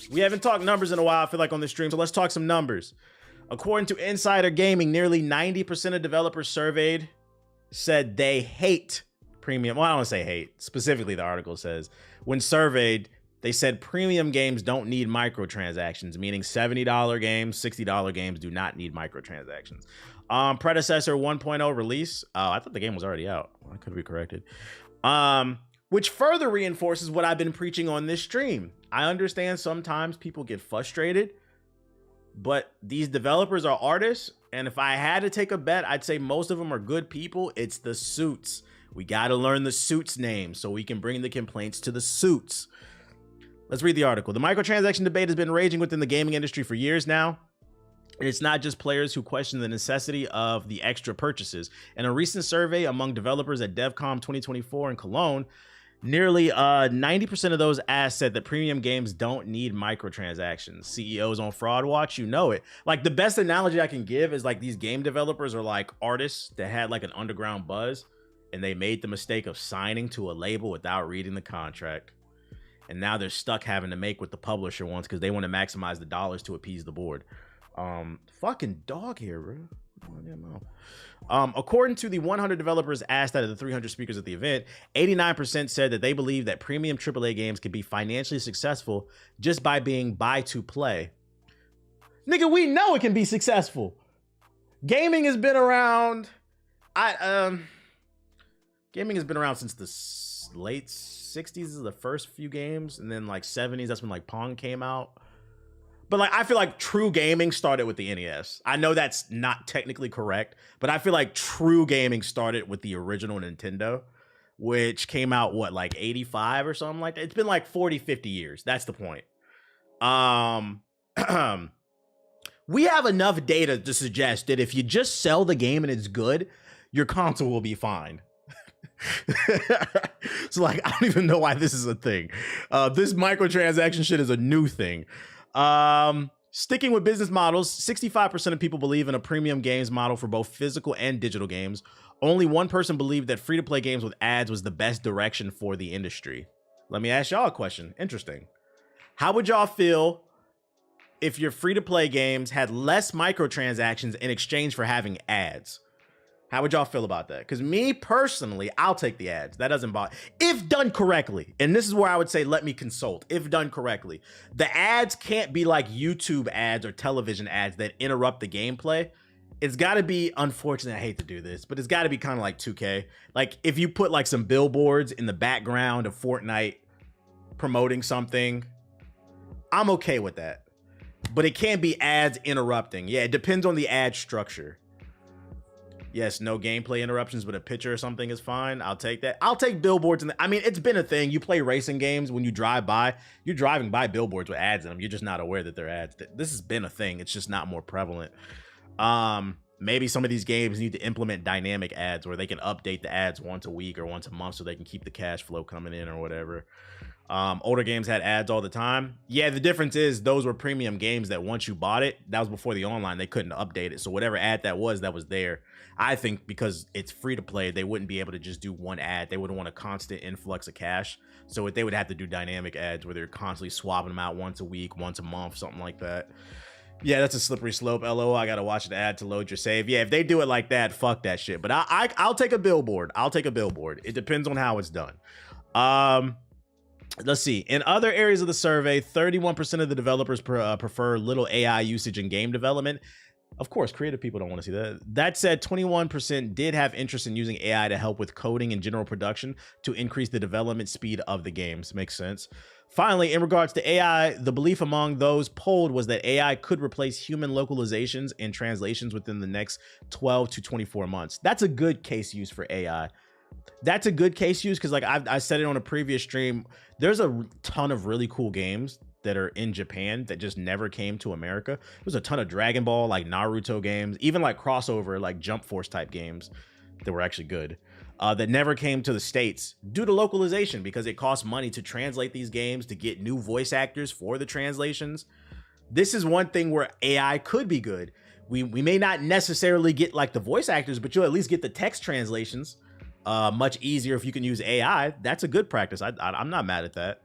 We haven't talked numbers in a while, I feel like, on this stream, so let's talk some numbers. According to Insider Gaming, nearly 90% of developers surveyed said they hate premium. Well, I don't want to say hate. Specifically, the article says, when surveyed, they said premium games don't need microtransactions, meaning $70 games, $60 games do not need microtransactions. Predecessor 1.0 release. Oh, I thought the game was already out. I could be corrected. Which further reinforces what I've been preaching on this stream. I understand sometimes people get frustrated, but these developers are artists, and if I had to take a bet, I'd say most of them are good people. It's the suits. We got to learn the suits' names so we can bring the complaints to the suits. Let's read the article. The microtransaction debate has been raging within the gaming industry for years now. And it's not just players who question the necessity of the extra purchases. In a recent survey among developers at DevCom 2024 in Cologne, nearly 90% of those asked said that premium games don't need microtransactions. CEOs on Fraud Watch, you know it. Like, the best analogy I can give is like these game developers are like artists that had like an underground buzz, and they made the mistake of signing to a label without reading the contract. And now they're stuck having to make what the publisher wants because they want to maximize the dollars to appease the board. Fucking dog here, bro. According to the 100 developers asked out of the 300 speakers at the event, 89% said that they believe that premium AAA games can be financially successful just by being buy to play. Nigga, we know it can be successful. Gaming has been around. Gaming has been around since the late 60s is the first few games, and then like 70s, that's when like Pong came out. But like, I feel like true gaming started with the NES. I know that's not technically correct, but I feel like true gaming started with the original Nintendo, which came out, what, like 85 or something like that? It's been like 40, 50 years. That's the point. We have enough data to suggest that if you just sell the game and it's good, your console will be fine. So like, I don't even know why this is a thing. This microtransaction shit is a new thing. Sticking with business models, 65% of people believe in a premium games model for both physical and digital games. Only one person believed that free-to-play games with ads was the best direction for the industry. Let me ask y'all a question. Interesting. How would y'all feel if your free-to-play games had less microtransactions in exchange for having ads? How would y'all feel about that? Because me personally, I'll take the ads. That doesn't bother. If done correctly, and this is where I would say let me consult. If done correctly, the ads can't be like YouTube ads or television ads that interrupt the gameplay. It's got to be, unfortunate, I hate to do this, but it's got to be kind of like 2K. Like if you put like some billboards in the background of Fortnite promoting something, I'm okay with that. But it can't be ads interrupting. Yeah, it depends on the ad structure. Yes, no gameplay interruptions, but a picture or something is fine. I'll take that. I'll take billboards. I mean, it's been a thing. You play racing games, when you drive by, you're driving by billboards with ads in them. You're just not aware that they're ads. This has been a thing. It's just not more prevalent. Maybe some of these games need to implement dynamic ads where they can update the ads once a week or once a month so they can keep the cash flow coming in or whatever. Older games had ads all the time. Yeah, the difference is those were premium games that once you bought it, that was before the online, they couldn't update it. So whatever ad that was there. I think because it's free to play, they wouldn't be able to just do one ad. They would want a constant influx of cash. So they would have to do dynamic ads where they're constantly swapping them out once a week, once a month, something like that. Yeah, that's a slippery slope. LO, I gotta watch the ad to load your save. Yeah, if they do it like that, fuck that shit. But I'll take a billboard. I'll take a billboard. It depends on how it's done. Let's see. In other areas of the survey, 31% of the developers prefer little AI usage in game development. Of course, creative people don't want to see that. That said, 21% did have interest in using AI to help with coding and general production to increase the development speed of the games. Makes sense. Finally, in regards to AI, the belief among those polled was that AI could replace human localizations and translations within the next 12 to 24 months. That's a good case use for AI. That's a good case use because, like I said it on a previous stream, there's a ton of really cool games that are in Japan that just never came to America. There's a ton of Dragon Ball, like Naruto games, even like crossover, like Jump Force type games that were actually good, that never came to the States due to localization because it costs money to translate these games, to get new voice actors for the translations. This is one thing where AI could be good. We may not necessarily get like the voice actors, but you'll at least get the text translations much easier if you can use AI. That's a good practice. I'm not mad at that.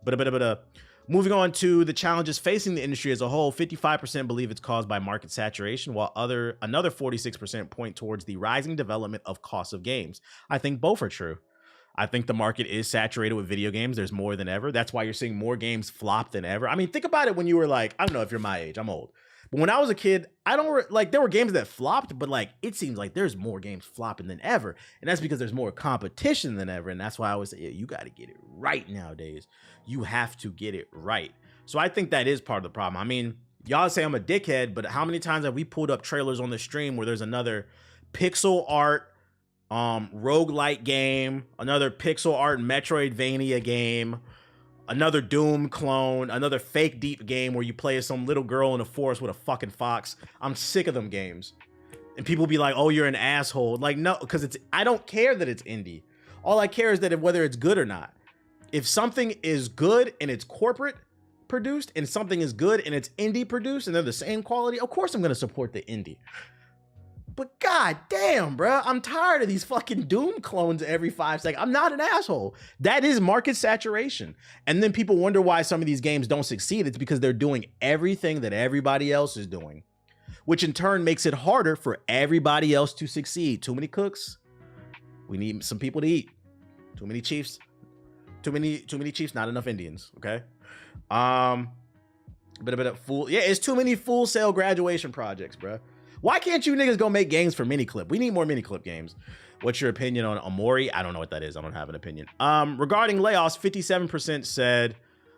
But moving on to the challenges facing the industry as a whole, 55% believe it's caused by market saturation, while another 46% point towards the rising development of cost of games. I think both are true. I think the market is saturated with video games. There's more than ever. That's why you're seeing more games flop than ever. I mean, think about it when you were like, I don't know if you're my age, I'm old. But when I was a kid, there were games that flopped, but like, it seems like there's more games flopping than ever. And that's because there's more competition than ever. And that's why I always say, yeah, you got to get it right nowadays. You have to get it right. So I think that is part of the problem. I mean, y'all say I'm a dickhead, but how many times have we pulled up trailers on the stream where there's another pixel art roguelike game, another pixel art Metroidvania game, another Doom clone, another fake deep game where you play as some little girl in a forest with a fucking fox. I'm sick of them games. And people be like, oh, you're an asshole. Like, no, because I don't care that it's indie. All I care is that whether it's good or not. If something is good and it's corporate produced and something is good and it's indie produced and they're the same quality, of course I'm going to support the indie. But god damn, bro, I'm tired of these fucking Doom clones every 5 seconds. I'm not an asshole. That is market saturation. And then people wonder why some of these games don't succeed. It's because they're doing everything that everybody else is doing, which in turn makes it harder for everybody else to succeed. Too many cooks. We need some people to eat. Too many chiefs. Too many chiefs, not enough Indians, okay? But it's too many Full Sail graduation projects, bro. Why can't you niggas go make games for Miniclip? We need more Miniclip games. What's your opinion on Amori? I don't know what that is. I don't have an opinion. Regarding layoffs, 57% said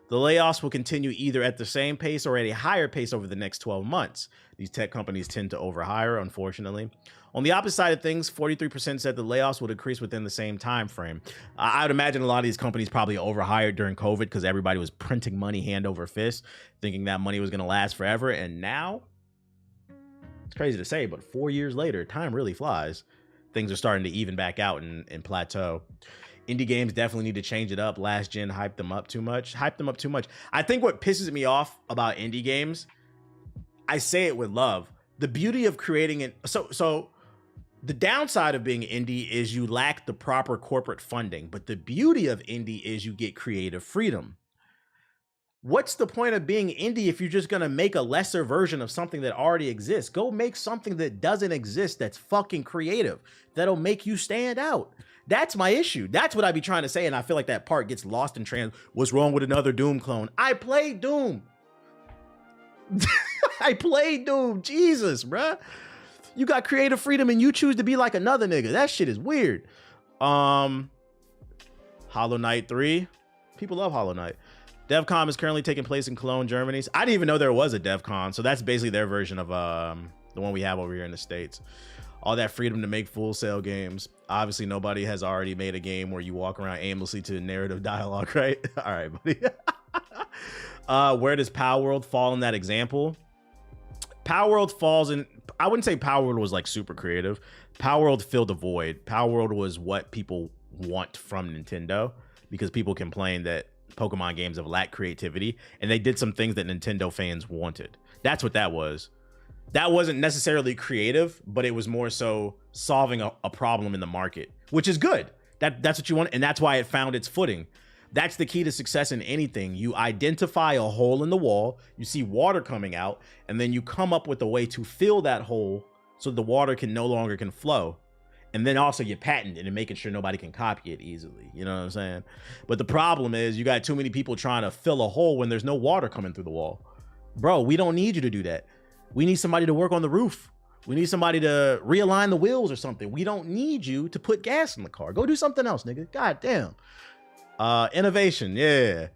the layoffs will continue either at the same pace or at a higher pace over the next 12 months. These tech companies tend to overhire, unfortunately. On the opposite side of things, 43% said the layoffs would increase within the same time frame. I would imagine a lot of these companies probably overhired during COVID because everybody was printing money hand over fist, thinking that money was going to last forever. And now, it's crazy to say, but 4 years later, time really flies. Things are starting to even back out and plateau. Indie games definitely need to change it up. Last gen hyped them up too much. I think what pisses me off about indie games, I say it with love. The beauty of creating it. So the downside of being indie is you lack the proper corporate funding, but the beauty of indie is you get creative freedom. What's the point of being indie if you're just going to make a lesser version of something that already exists? Go make something that doesn't exist that's fucking creative, that'll make you stand out. That's my issue. That's what I be trying to say, and I feel like that part gets lost in what's wrong with another Doom clone? I played Doom. I played Doom. Jesus, bruh. You got creative freedom and you choose to be like another nigga. That shit is weird. Hollow Knight 3. People love Hollow Knight. DevCon is currently taking place in Cologne, Germany. I didn't even know there was a DevCon. So that's basically their version of the one we have over here in the States. All that freedom to make Full Sail games. Obviously, nobody has already made a game where you walk around aimlessly to narrative dialogue, right? All right, buddy. Where does Power World fall in that example? Power World falls in... I wouldn't say Power World was like super creative. Power World filled a void. Power World was what people want from Nintendo because people complain that Pokemon games have lacked creativity, and they did some things that Nintendo fans wanted. That's what that was. That wasn't necessarily creative, but it was more so solving a problem in the market, which is good. That's what you want, and that's why it found its footing. That's the key to success in anything. You identify a hole in the wall, you see water coming out, and then you come up with a way to fill that hole so the water can no longer flow. And then also you patent it and making sure nobody can copy it easily. You know what I'm saying? But the problem is you got too many people trying to fill a hole when there's no water coming through the wall. Bro, we don't need you to do that. We need somebody to work on the roof. We need somebody to realign the wheels or something. We don't need you to put gas in the car. Go do something else, nigga. God damn. Innovation, yeah.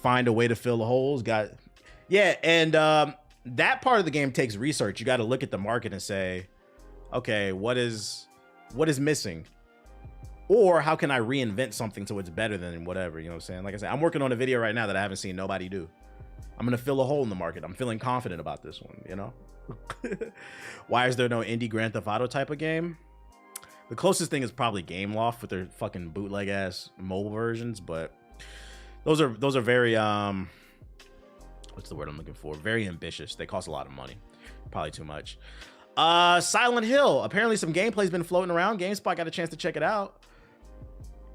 Find a way to fill the holes. And that part of the game takes research. You got to look at the market and say, okay, what is missing? Or how can I reinvent something so it's better than whatever, you know what I'm saying? Like I said, I'm working on a video right now that I haven't seen nobody do. I'm going to fill a hole in the market. I'm feeling confident about this one, you know? Why is there no indie Grand Theft Auto type of game? The closest thing is probably Gameloft with their fucking bootleg ass mobile versions, but those are very what's the word I'm looking for? Very ambitious. They cost a lot of money. Probably too much. Silent Hill. Apparently some gameplay's been floating around. GameSpot got a chance to check it out.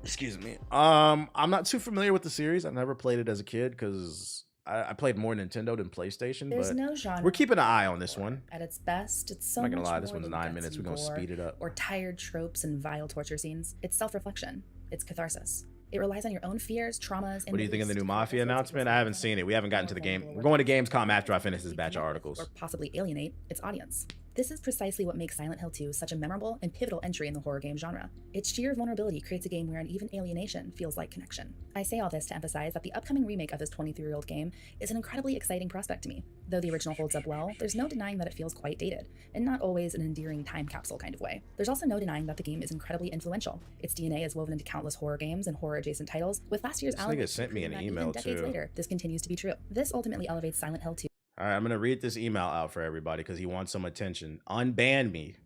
Excuse me. I'm not too familiar with the series. I never played it as a kid because I played more Nintendo than PlayStation. There's but no genre. we're keeping an eye on this one. At its best, it's so I'm not much gonna lie, this more one's than 9 minutes. We're gonna speed it up. Or tired tropes and vile torture scenes. It's self-reflection. It's catharsis. It relies on your own fears, traumas, and what do you think of the new Mafia announcement? I haven't seen it. We haven't gotten to the game. We're going to Gamescom after I finish this batch of articles. Or possibly alienate its audience. This is precisely what makes Silent Hill 2 such a memorable and pivotal entry in the horror game genre. Its sheer vulnerability creates a game wherein even alienation feels like connection. I say all this to emphasize that the upcoming remake of this 23-year-old game is an incredibly exciting prospect to me. Though the original holds up well, there's no denying that it feels quite dated, and not always an endearing time capsule kind of way. There's also no denying that the game is incredibly influential. Its DNA is woven into countless horror games and horror-adjacent titles, with last year's Alan sent me an email even decades too. later, this continues to be true. This ultimately elevates Silent Hill 2. All right, I'm gonna read this email out for everybody because he wants some attention. Unban me.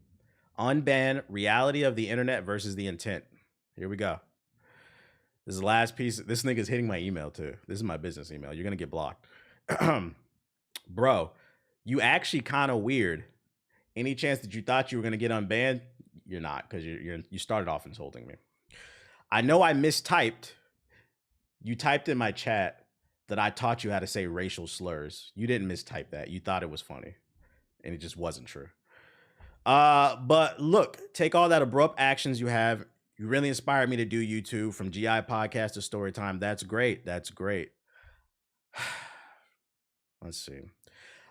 Unban reality of the internet versus the intent. Here we go. This is the last piece. This nigga's hitting my email too. This is my business email. You're gonna get blocked. Bro, you actually kind of weird. Any chance that you thought you were gonna get unbanned? You're not, because you started off insulting me. I know I mistyped. You typed in my chat that I taught you how to say racial slurs. You didn't mistype that. You thought it was funny, and it just wasn't true. But look, take all that abrupt actions you have. You really inspired me to do YouTube, from GI podcast to story time. That's great. That's great. Let's see.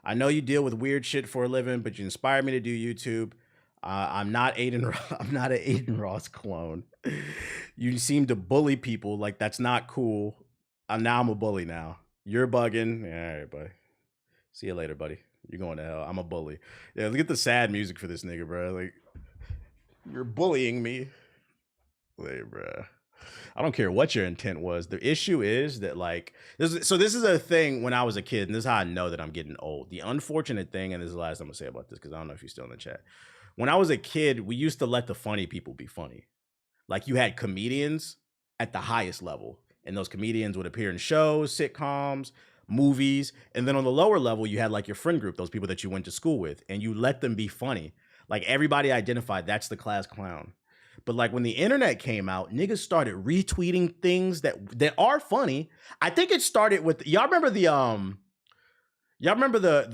I know you deal with weird shit for a living, but you inspired me to do YouTube. I'm not Aiden. I'm not an Aiden Ross clone. You seem to bully people. Like, that's not cool. Now I'm a bully now. You're bugging. All right, buddy. See you later, buddy. You're going to hell. I'm a bully. Yeah, look at the sad music for this nigga, bro. Like, you're bullying me. Wait, bro. I don't care what your intent was. The issue is that, like, this is a thing when I was a kid, and this is how I know that I'm getting old. The unfortunate thing, and this is the last thing I'm gonna say about this, because I don't know if you're still in the chat. When I was a kid, we used to let the funny people be funny. Like, you had comedians at the highest level, and those comedians would appear in shows, sitcoms, movies, and then on the lower level, you had like your friend group, those people that you went to school with, and you let them be funny. Like, everybody identified that's the class clown. But like, when the internet came out, niggas started retweeting things that are funny. I think it started with, y'all remember the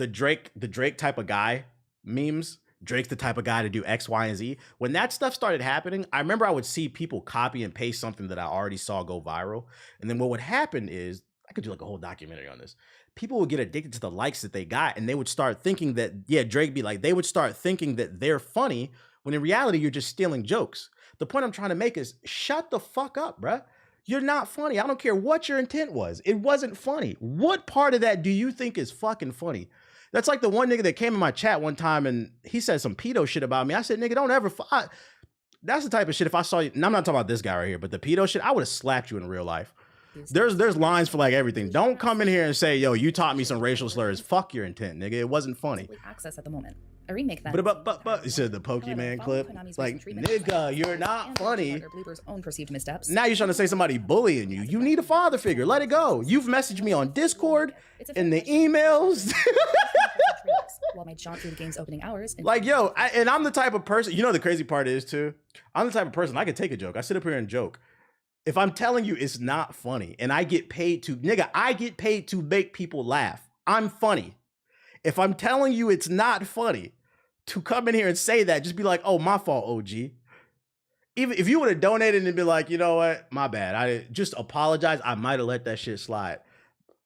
Drake type of guy memes? Drake's the type of guy to do X, Y, and Z. When that stuff started happening, I remember I would see people copy and paste something that I already saw go viral. And then what would happen is, I could do like a whole documentary on this. People would get addicted to the likes that they got, and they would start thinking that, yeah, Drake be like, they would start thinking that they're funny, when in reality, you're just stealing jokes. The point I'm trying to make is, shut the fuck up, bruh. You're not funny. I don't care what your intent was. It wasn't funny. What part of that do you think is fucking funny? That's like the one nigga that came in my chat one time and he said some pedo shit about me. I said, nigga, don't ever. That's the type of shit, if I saw you, and I'm not talking about this guy right here, but the pedo shit, I would have slapped you in real life. There's lines for like everything. Don't come in here and say, yo, you taught me some racial slurs. Fuck your intent, nigga. It wasn't funny. Access at the moment. A remake that. But you said the Pokemon clip. Like, nigga, you're not funny. Own perceived missteps. Now you're trying to say somebody bullying you. You need a father figure. Let it go. You've messaged me on Discord, in the emails. While my jaunt through the game's opening hours. Like, yo, and I'm the type of person, you know, the crazy part is too, I'm the type of person, I could take a joke. I sit up here and joke. If I'm telling you it's not funny and I get paid to, nigga, I get paid to make people laugh. I'm funny. If I'm telling you it's not funny, to come in here and say that, just be like, oh, my fault, OG. Even if you would have donated and be like, you know what, my bad. I just apologize. I might have let that shit slide.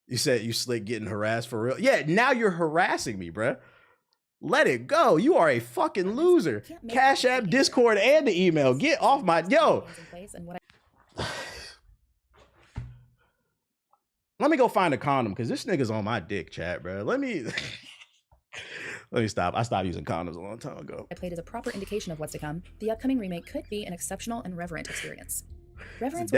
You said you slick getting harassed for real. Yeah, now you're harassing me, bruh. Let it go. You are a fucking loser. Cash App, Discord, and the email. Get off my, yo. Let me go find a condom, because this nigga's on my dick, chat, bro. Let me stop. I stopped using condoms a long time ago. I played as a proper indication of what's to come. The upcoming remake could be an exceptional and reverent experience. Reverence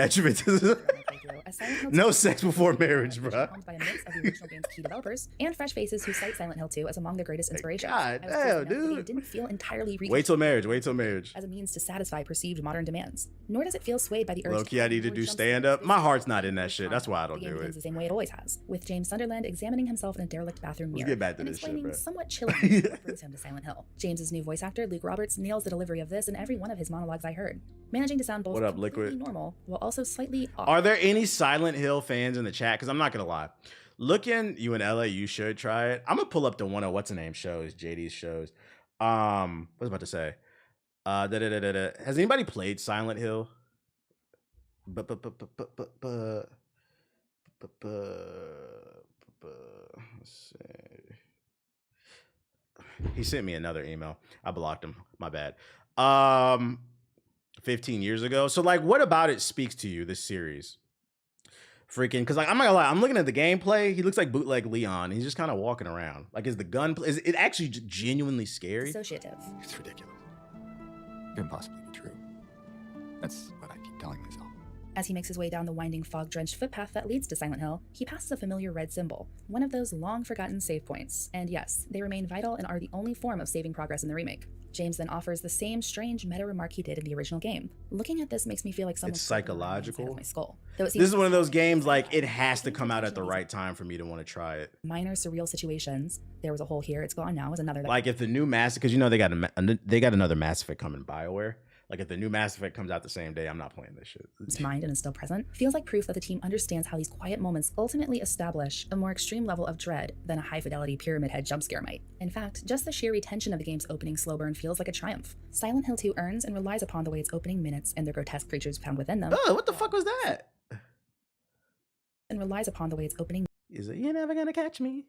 as Silent Hill 2 No sex before marriage, bro. helmed by a mix of the original game's key developers and fresh faces who cite Silent Hill 2 as among their greatest inspirations. God I was curious damn, enough that the game dude. didn't feel entirely Wait till marriage. as a means to satisfy perceived modern demands. Nor does it feel swayed by the urge Low-key, I need to do stand-up. My heart's not in that shit. That's why I don't do it. The same way it always has, with James Sunderland examining himself in a derelict bathroom mirror get back to and this shit, explaining bro. somewhat chillingly what brings him to Silent Hill. James's new voice actor, Luke Roberts, nails the delivery of this in every one of his monologues I heard, managing to sound both What up, completely Liquid? normal while also slightly off. Are there any Silent Hill fans in the chat? Because I'm not gonna lie. You in LA, you should try it. I'm gonna pull up the one of what's the name shows, JD's shows. What was I about to say? Has anybody played Silent Hill? Let's see. He sent me another email. I blocked him. My bad. 15 years ago. So like, what about it speaks to you, this series? Freaking, because like, I'm not gonna lie, I'm looking at the gameplay. He looks like bootleg Leon. He's just kind of walking around. Like, is it actually genuinely scary? Dissociative. It's ridiculous. Couldn't possibly be true. That's what I keep telling myself. As he makes his way down the winding fog-drenched footpath that leads to Silent Hill, he passes a familiar red symbol, one of those long-forgotten save points. And yes, they remain vital and are the only form of saving progress in the remake. James then offers the same strange meta remark he did in the original game. Looking at this makes me feel like someone's It's psychological. my skull. This is one of those games, like, it has to come out at the right time for me to want to try it. Minor surreal situations. There was a hole here, it's gone now, is another. Like, if the new Mass, because you know they got another Mass Effect coming, BioWare. Like, if the new Mass Effect comes out the same day, I'm not playing this shit. Mind and is still present, feels like proof that the team understands how these quiet moments ultimately establish a more extreme level of dread than a high-fidelity Pyramid Head jumpscare might. In fact, just the sheer retention of the game's opening slow burn feels like a triumph. Silent Hill 2 earns and relies upon the way its opening minutes and the grotesque creatures found within them. Oh, what the fuck was that? And relies upon the way its opening Is it, you're never gonna catch me?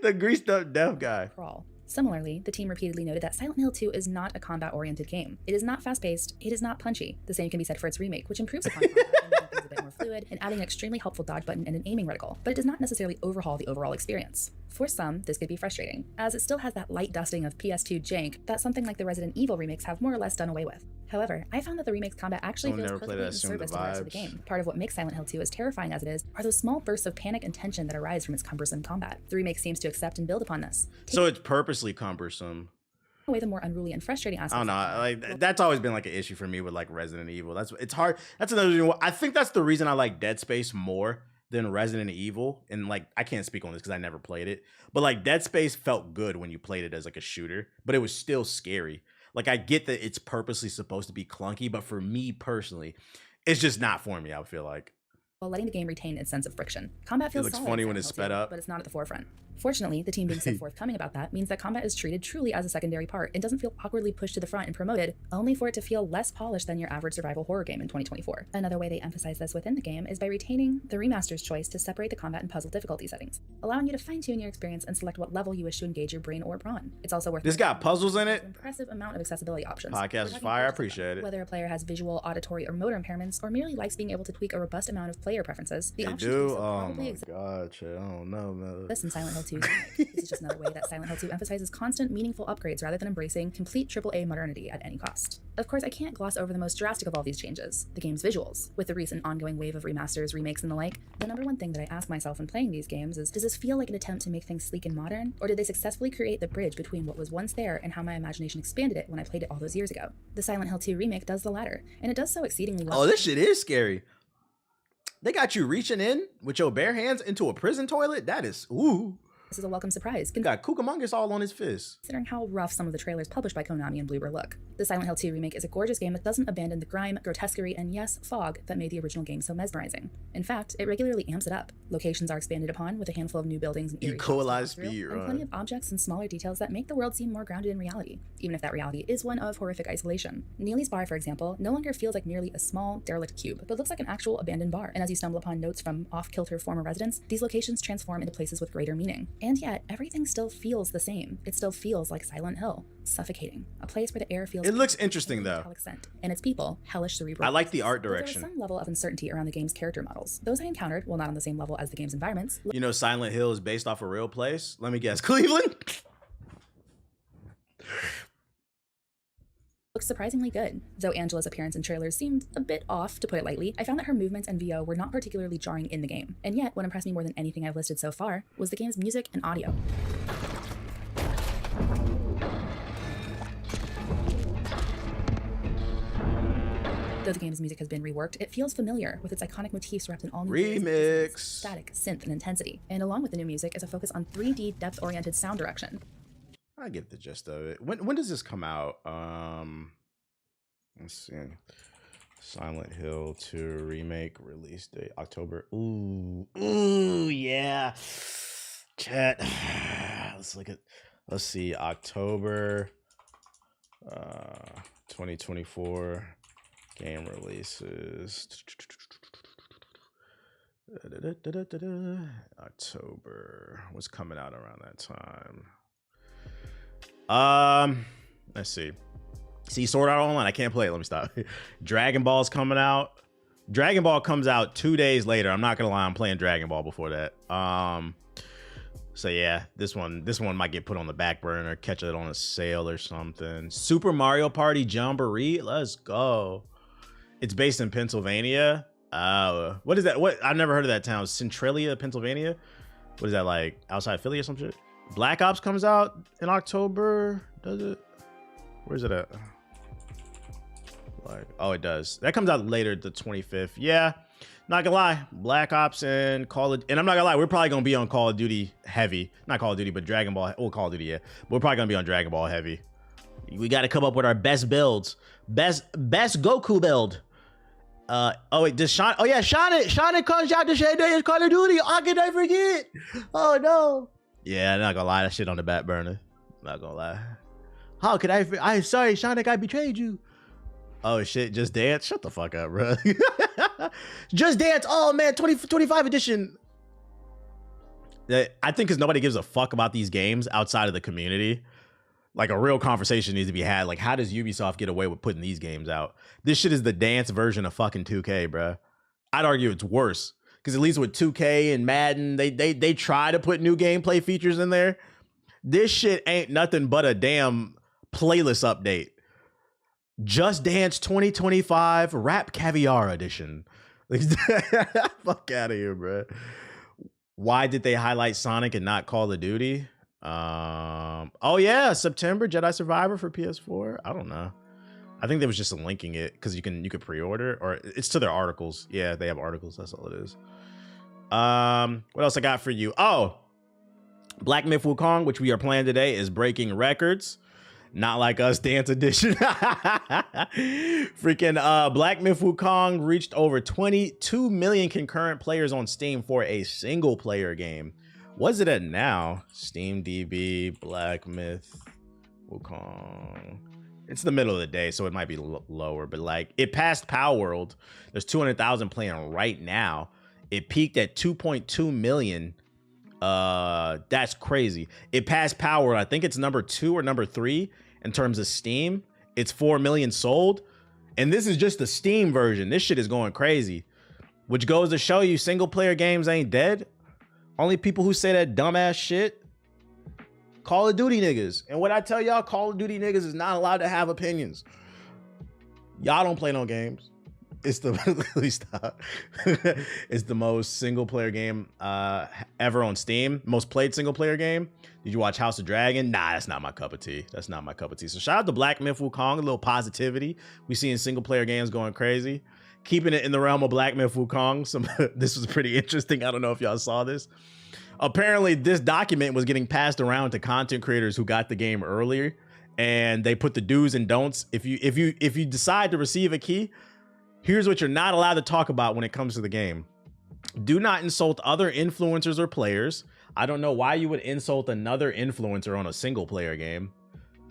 the greased up deaf guy. crawl. Similarly, the team repeatedly noted that Silent Hill 2 is not a combat-oriented game. It is not fast-paced, it is not punchy. The same can be said for its remake, which improves upon combat and making things a bit more fluid and adding an extremely helpful dodge button and an aiming reticle, but it does not necessarily overhaul the overall experience. For some, this could be frustrating, as it still has that light dusting of PS2 jank that something like the Resident Evil remakes have more or less done away with. However, I found that the remake's combat actually feels perfectly in service to the rest of the game. Part of what makes Silent Hill 2 as terrifying as it is are those small bursts of panic and tension that arise from its cumbersome combat. The remake seems to accept and build upon this. So it's purposely cumbersome. Away the more unruly and frustrating aspects. I don't know. Like, that's always been like an issue for me with like Resident Evil. It's hard. That's another reason. I think that's the reason I like Dead Space more than Resident Evil. And like, I can't speak on this because I never played it. But like, Dead Space felt good when you played it as like a shooter, but it was still scary. Like, I get that it's purposely supposed to be clunky, but for me personally, it's just not for me, I feel like. While letting the game retain its sense of friction. Combat feels looks solid funny in when it's Silent Hill sped 2, up. but it's not at the forefront. Fortunately, the team being so forthcoming about that means that combat is treated truly as a secondary part and doesn't feel awkwardly pushed to the front and promoted, only for it to feel less polished than your average survival horror game in 2024. Another way they emphasize this within the game is by retaining the remaster's choice to separate the combat and puzzle difficulty settings, allowing you to fine-tune your experience and select what level you wish to engage your brain or brawn. It's also worth This got puzzles in it. an impressive amount of accessibility options. Podcast is fire. I appreciate it. Whether a player has visual, auditory, or motor impairments, or merely likes being able to tweak a robust amount of player preferences, the They options do. to do so Oh probably my exist. god, shit. I don't know, man. This in Silent Hill 2. This is just another way that Silent Hill 2 emphasizes constant, meaningful upgrades rather than embracing complete AAA modernity at any cost. Of course, I can't gloss over the most drastic of all these changes, the game's visuals. With the recent ongoing wave of remasters, remakes, and the like, the number one thing that I ask myself when playing these games is, does this feel like an attempt to make things sleek and modern, or did they successfully create the bridge between what was once there and how my imagination expanded it when I played it all those years ago? The Silent Hill 2 remake does the latter, and it does so exceedingly well. Oh, this shit is scary. They got you reaching in with your bare hands into a prison toilet. That is, ooh. This is a welcome surprise, Got Cucamongus all on his fist. considering how rough some of the trailers published by Konami and Bloober look. The Silent Hill 2 remake is a gorgeous game that doesn't abandon the grime, grotesquerie, and yes, fog that made the original game so mesmerizing. In fact, it regularly amps it up. Locations are expanded upon with a handful of new buildings and eerie shots to Equalize walk through, speed, and plenty of objects and smaller details that make the world seem more grounded in reality, even if that reality is one of horrific isolation. Neely's bar, for example, no longer feels like merely a small, derelict cube, but looks like an actual abandoned bar, and as you stumble upon notes from off-kilter former residents, these locations transform into places with greater meaning. And yet, everything still feels the same. It still feels like Silent Hill, suffocating, a place where the air feels It looks interesting though. metallic scent, and its people hellish cerebral. I like the places. art Though there direction. was some level of uncertainty around the game's character models. Those I encountered, while not on the same level as the game's environments, You know, Silent Hill is based off a real place. Let me guess, Cleveland. looked looks surprisingly good. Though Angela's appearance in trailers seemed a bit off, to put it lightly, I found that her movements and VO were not particularly jarring in the game. And yet, what impressed me more than anything I've listed so far was the game's music and audio. Though the game's music has been reworked, it feels familiar, with its iconic motifs wrapped in all new remix, static, synth, and intensity. And along with the new music is a focus on 3D depth-oriented sound direction. I get the gist of it. When does this come out? Let's see. Silent Hill 2 remake release date October. Ooh, yeah. Chat. Let's see, October 2024 game releases. October. What's coming out around that time? Let's see. See, Sword Art Online, I can't play it. Let me stop. Dragon Ball's coming out. Dragon Ball comes out 2 days later. I'm not gonna lie, I'm playing Dragon Ball before that. So yeah, this one might get put on the back burner, catch it on a sale or something. Super Mario Party Jamboree, let's go. It's based in Pennsylvania. What is that? I've never heard of that town. Centralia, Pennsylvania. What is that, like outside Philly or some shit? Black Ops comes out in October, does it? Where's it at? Like, oh, it does. That comes out later, the 25th. Yeah, not gonna lie, Black Ops and Call of, and I'm not gonna lie, we're probably gonna be on Call of Duty heavy. Not Call of Duty, but Dragon Ball. Well, Call of Duty, yeah. But we're probably gonna be on Dragon Ball heavy. We got to come up with our best builds. Best Goku build. Oh wait, does Sean? Oh yeah, Sean comes out to say it's Call of Duty. How can I forget? Oh no. Yeah, not gonna lie, that shit on the back burner. Not gonna lie. How could I'm sorry, Sonic, I betrayed you. Oh shit, Just Dance? Shut the fuck up, bro. Just Dance, oh man, 2025 edition. I think because nobody gives a fuck about these games outside of the community. Like, a real conversation needs to be had. Like, how does Ubisoft get away with putting these games out? This shit is the dance version of fucking 2K, bro. I'd argue it's worse. Because at least with 2K and Madden, they try to put new gameplay features in there. This shit ain't nothing but a damn playlist update. Just Dance 2025 Rap Caviar Edition. Fuck out of here, bro. Why did they highlight Sonic and not Call of Duty? Oh yeah, September Jedi Survivor for PS4. I don't know. I think they was just linking it because you could pre-order, or it's to their articles. Yeah, they have articles. That's all it is. What else I got for you? Oh, Black Myth Wukong, which we are playing today, is breaking records. Not like us, Dance Edition. Freaking Black Myth Wukong reached over 22 million concurrent players on Steam for a single player game. What's it at now? Steam DB, Black Myth Wukong. It's the middle of the day, so it might be lower, but like, it passed Power World. There's 200,000 playing right now. It peaked at 2.2 million. That's crazy. It passed Power World. I think it's number 2 or number 3 in terms of Steam. It's 4 million sold. And this is just the Steam version. This shit is going crazy, which goes to show you single player games ain't dead. Only people who say that dumbass shit, Call of Duty niggas. And what I tell y'all, Call of Duty niggas is not allowed to have opinions. Y'all don't play no games. It's the it's the most single player game ever on Steam. Most played single player game. Did you watch House of Dragon? Nah, that's not my cup of tea. That's not my cup of tea. So shout out to Black Myth Wukong, a little positivity. We seeing single player games going crazy. Keeping it in the realm of Black Myth Wukong. This was pretty interesting. I don't know if y'all saw this. Apparently, this document was getting passed around to content creators who got the game earlier, and they put the do's and don'ts. If you decide to receive a key, here's what you're not allowed to talk about when it comes to the game. Do not insult other influencers or players. I don't know why you would insult another influencer on a single player game.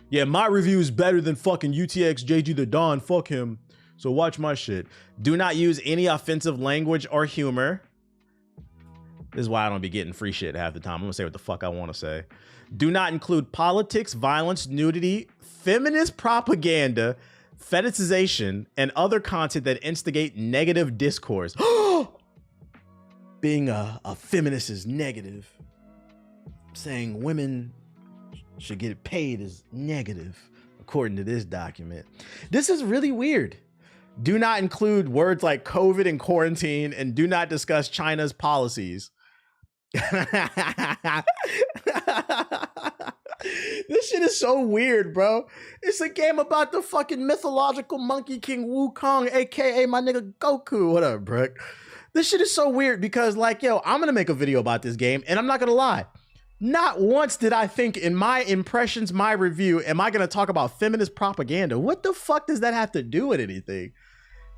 Yeah, my review is better than fucking UTX JG the Don. Fuck him. So watch my shit. Do not use any offensive language or humor. This is why I don't be getting free shit half the time. I'm gonna say what the fuck I want to say. Do not include politics, violence, nudity, feminist propaganda, fetishization, and other content that instigate negative discourse. Being a feminist is negative. Saying women should get paid is negative, according to this document. This is really weird. Do not include words like COVID and quarantine, and do not discuss China's policies. This shit is so weird, bro. It's a game about the fucking mythological Monkey King Wukong, aka my nigga Goku. What up, bro? This shit is so weird because, like, yo, I'm gonna make a video about this game, and I'm not gonna lie. Not once did I think in my impressions, my review, am I gonna talk about feminist propaganda? What the fuck does that have to do with anything?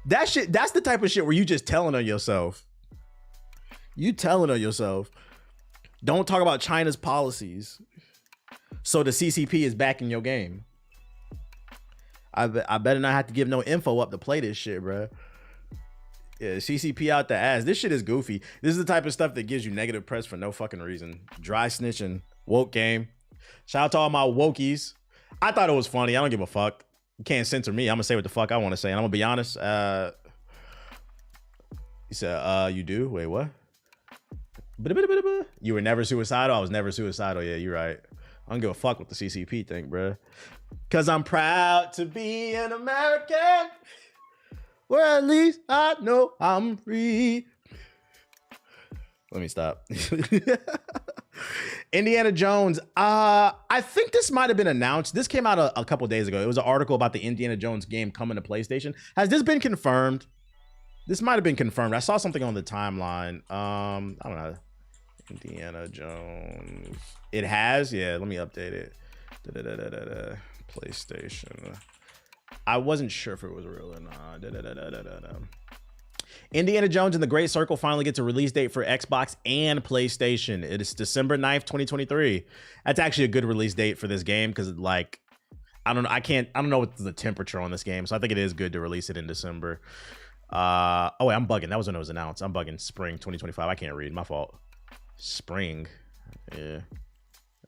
That shit, that's the type of shit where you just telling on yourself. You telling on yourself. Don't talk about China's policies. So the CCP is back in your game. I better not have to give no info up to play this shit, bro. Yeah, CCP out the ass. This shit is goofy. This is the type of stuff that gives you negative press for no fucking reason. Dry snitching. Woke game. Shout out to all my wokies. I thought it was funny. I don't give a fuck. You can't censor me. I'm gonna say what the fuck I want to say. And I'm gonna be honest. He said, you do? Wait, what? You were never suicidal? I was never suicidal. Yeah, you're right. I don't give a fuck what the CCP think, bro. Cause I'm proud to be an American. Well, at least I know I'm free. Let me stop. Indiana Jones. I think this might have been announced. This came out a couple days ago. It was an article about the Indiana Jones game coming to PlayStation. Has this been confirmed? This might have been confirmed. I saw something on the timeline. I don't know. Indiana Jones. It has? Yeah, let me update it. PlayStation. I wasn't sure if it was real or not. Indiana Jones and the Great Circle finally gets a release date for Xbox and PlayStation. It is December 9th, 2023. That's actually a good release date for this game because, like, I don't know what the temperature on this game, so I think it is good to release it in December. Oh wait, I'm bugging. That was when it was announced. I'm bugging. Spring 2025. I can't read. My fault. Spring. Yeah.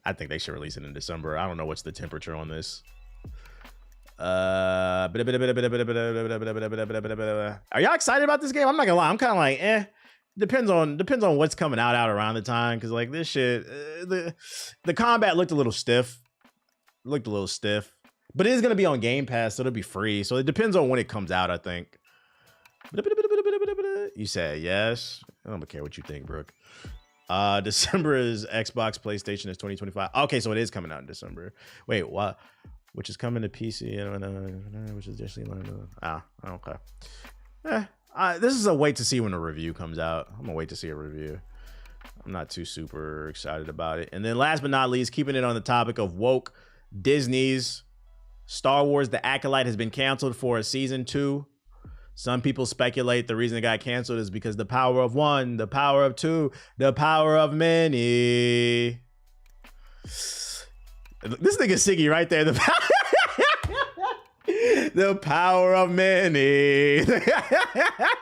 I think they should release it in December. I don't know what's the temperature on this. Are y'all excited about this game? I'm not gonna lie. I'm kind of like, depends on what's coming out around the time. Cause like this shit, the combat looked a little stiff. But it is gonna be on Game Pass, so it'll be free. So it depends on when it comes out, I think. You said yes. I don't care what you think, Brooke. December is Xbox, PlayStation is 2025. Okay, so it is coming out in December. Wait, what? Which is coming to PC, which is just okay. This is a wait to see when a review comes out. I'm gonna wait to see a review. I'm not too super excited about it. And then last but not least, keeping it on the topic of woke, Disney's Star Wars: The Acolyte has been canceled for a season 2. Some people speculate the reason it got canceled is because the power of one, the power of two, the power of many. This nigga Siggy right there. The power of many.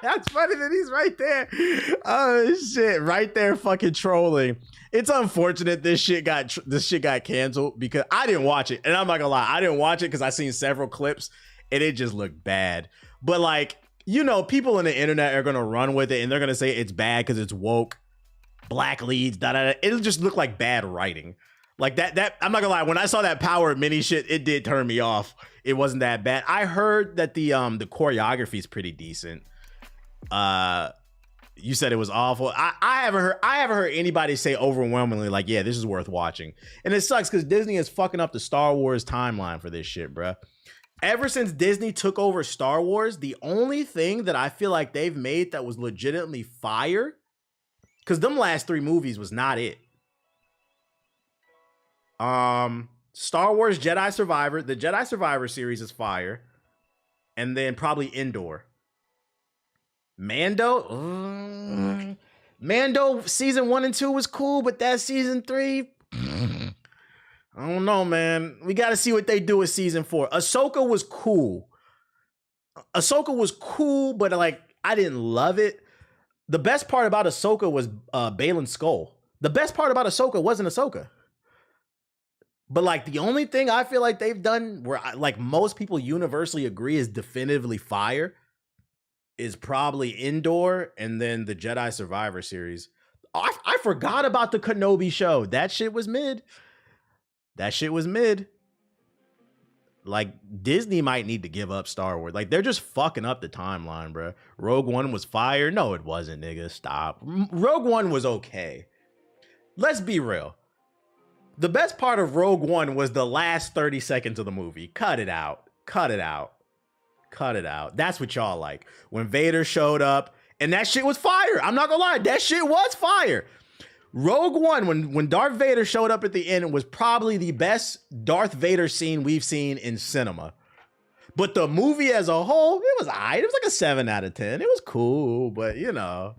That's funny that he's right there. Oh shit, right there, fucking trolling. It's unfortunate this shit got canceled because I didn't watch it, and I'm not gonna lie, I didn't watch it because I seen several clips and it just looked bad. But like, you know, people on the internet are gonna run with it and they're gonna say it's bad because it's woke, black leads, It'll just look like bad writing. Like that I'm not gonna lie, when I saw that power of mini shit, it did turn me off. It wasn't that bad. I heard that the choreography is pretty decent. You said it was awful. I haven't heard anybody say overwhelmingly like, yeah, this is worth watching. And it sucks because Disney is fucking up the Star Wars timeline for this shit, bruh. Ever since Disney took over Star Wars, the only thing that I feel like they've made that was legitimately fire, because them last 3 movies was not it. Star Wars Jedi Survivor, the Jedi Survivor series is fire, and then probably Endor. Mando season 1 and 2 was cool, but that season 3, I don't know, man. We got to see what they do with season 4. Ahsoka was cool, but like I didn't love it. The best part about Ahsoka was Balin's skull. The best part about Ahsoka wasn't Ahsoka. But like the only thing I feel like they've done where like most people universally agree is definitively fire is probably Endor and then the Jedi Survivor series. I forgot about the Kenobi show. That shit was mid. Like, Disney might need to give up Star Wars. Like, they're just fucking up the timeline, bro. Rogue One was fire. No, it wasn't, nigga. Stop. Rogue One was okay. Let's be real. The best part of Rogue One was the last 30 seconds of the movie. Cut it out. Cut it out. Cut it out. That's what y'all like. When Vader showed up, and that shit was fire. I'm not gonna lie. That shit was fire. Rogue One, when Darth Vader showed up at the end, was probably the best Darth Vader scene we've seen in cinema. But the movie as a whole, it was alright. It was like a 7 out of 10. It was cool, but you know,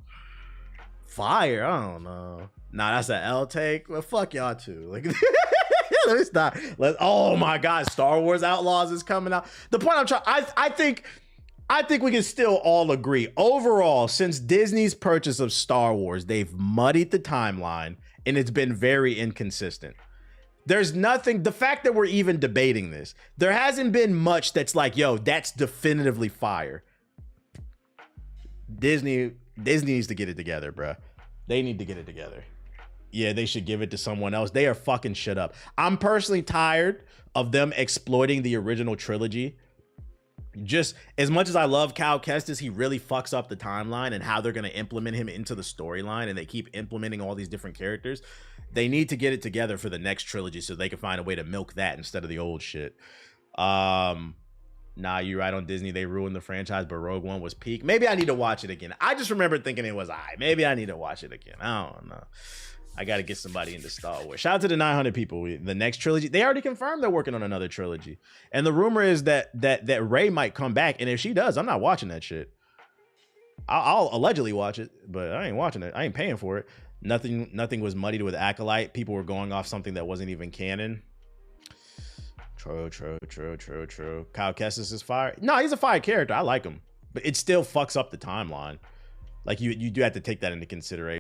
fire. I don't know. Nah, that's an L take. Well, fuck y'all too. Like, let me stop. Oh my God, Star Wars Outlaws is coming out. The point I'm trying, I think we can still all agree. Overall, since Disney's purchase of Star Wars, they've muddied the timeline and it's been very inconsistent. There's nothing, the fact that we're even debating this, there hasn't been much that's like, yo, that's definitively fire. Disney needs to get it together, bruh. They need to get it together. Yeah, they should give it to someone else. They are fucking shit up. I'm personally tired of them exploiting the original trilogy. Just as much as I love Cal Kestis, he really fucks up the timeline and how they're going to implement him into the storyline, and they keep implementing all these different characters. They need to get it together for the next trilogy so they can find a way to milk that instead of the old shit. Nah, you're right on Disney. They ruined the franchise, but Rogue One was peak. Maybe I need to watch it again. I just remember thinking it was maybe I need to watch it again. I don't know. I got to get somebody into Star Wars. Shout out to the 900 people. The next trilogy, they already confirmed they're working on another trilogy. And the rumor is that Rey might come back. And if she does, I'm not watching that shit. I'll allegedly watch it, but I ain't watching it. I ain't paying for it. Nothing was muddied with Acolyte. People were going off something that wasn't even canon. True. Kyle Kestis is fire. No, he's a fire character. I like him. But it still fucks up the timeline. Like, you do have to take that into consideration.